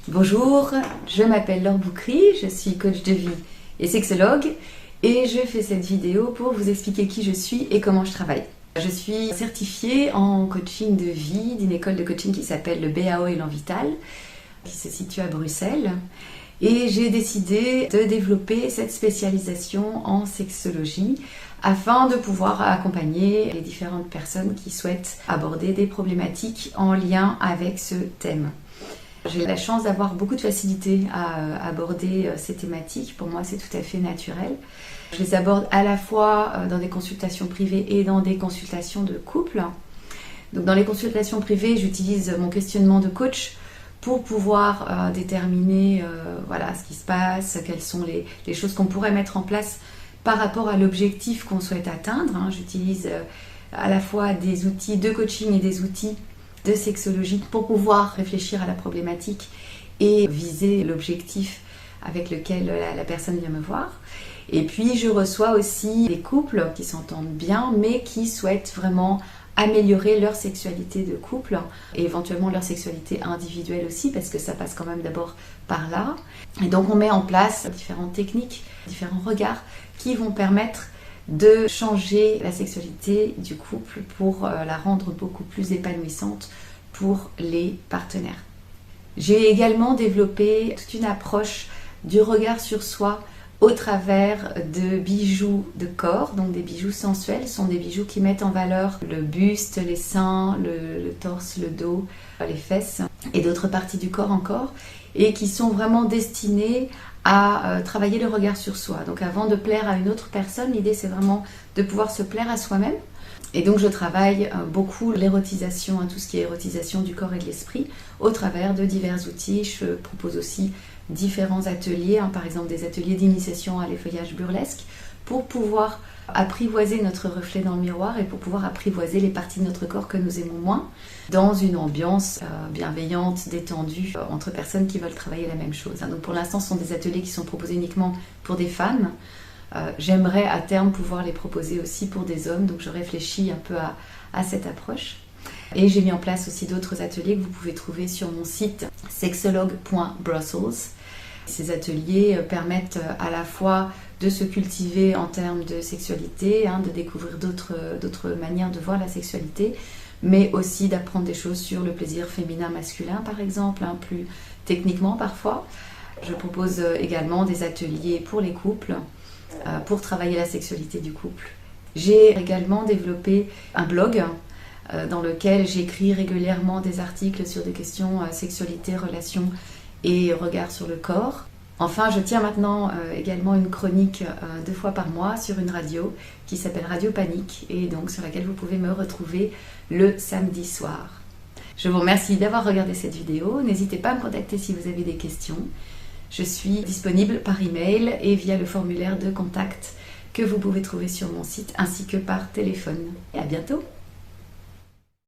Bonjour, je m'appelle Laure Boukry, je suis coach de vie et sexologue et je fais cette vidéo pour vous expliquer qui je suis et comment je travaille. Je suis certifiée en coaching de vie d'une école de coaching qui s'appelle le BAO Élan Vital, qui se situe à Bruxelles. Et j'ai décidé de développer cette spécialisation en sexologie afin de pouvoir accompagner les différentes personnes qui souhaitent aborder des problématiques en lien avec ce thème. J'ai la chance d'avoir beaucoup de facilité à aborder ces thématiques. Pour moi, c'est tout à fait naturel. Je les aborde à la fois dans des consultations privées et dans des consultations de couple. Donc, dans les consultations privées, j'utilise mon questionnement de coach pour pouvoir déterminer ce qui se passe, quelles sont les choses qu'on pourrait mettre en place par rapport à l'objectif qu'on souhaite atteindre. J'utilise à la fois des outils de coaching et des outils de sexologie pour pouvoir réfléchir à la problématique et viser l'objectif avec lequel la personne vient me voir. Et puis je reçois aussi des couples qui s'entendent bien mais qui souhaitent vraiment améliorer leur sexualité de couple et éventuellement leur sexualité individuelle aussi, parce que ça passe quand même d'abord par là. Et donc on met en place différentes techniques, différents regards qui vont permettre de changer la sexualité du couple pour la rendre beaucoup plus épanouissante pour les partenaires. J'ai également développé toute une approche du regard sur soi au travers de bijoux de corps, donc des bijoux sensuels. Ce sont des bijoux qui mettent en valeur le buste, les seins, le torse, le dos, les fesses et d'autres parties du corps encore, et qui sont vraiment destinés à travailler le regard sur soi. Donc avant de plaire à une autre personne, l'idée c'est vraiment de pouvoir se plaire à soi-même. Et donc je travaille beaucoup l'érotisation, tout ce qui est érotisation du corps et de l'esprit, au travers de divers outils. Je propose aussi différents ateliers, par exemple des ateliers d'initiation à l'effeuillage burlesque, pour pouvoir apprivoiser notre reflet dans le miroir et pour pouvoir apprivoiser les parties de notre corps que nous aimons moins, dans une ambiance bienveillante, détendue, entre personnes qui veulent travailler la même chose. Donc pour l'instant, ce sont des ateliers qui sont proposés uniquement pour des femmes. J'aimerais à terme pouvoir les proposer aussi pour des hommes, donc je réfléchis un peu à cette approche. Et j'ai mis en place aussi d'autres ateliers que vous pouvez trouver sur mon site sexologue.brussels. Ces ateliers permettent à la fois de se cultiver en termes de sexualité, de découvrir d'autres manières de voir la sexualité, mais aussi d'apprendre des choses sur le plaisir féminin-masculin par exemple, plus techniquement parfois. Je propose également des ateliers pour les couples, pour travailler la sexualité du couple. J'ai également développé un blog dans lequel j'écris régulièrement des articles sur des questions sexualité, relations et regard sur le corps. Enfin, je tiens maintenant également une chronique 2 fois par mois sur une radio qui s'appelle Radio Panique et donc sur laquelle vous pouvez me retrouver le samedi soir. Je vous remercie d'avoir regardé cette vidéo. N'hésitez pas à me contacter si vous avez des questions. Je suis disponible par email et via le formulaire de contact que vous pouvez trouver sur mon site ainsi que par téléphone. Et à bientôt!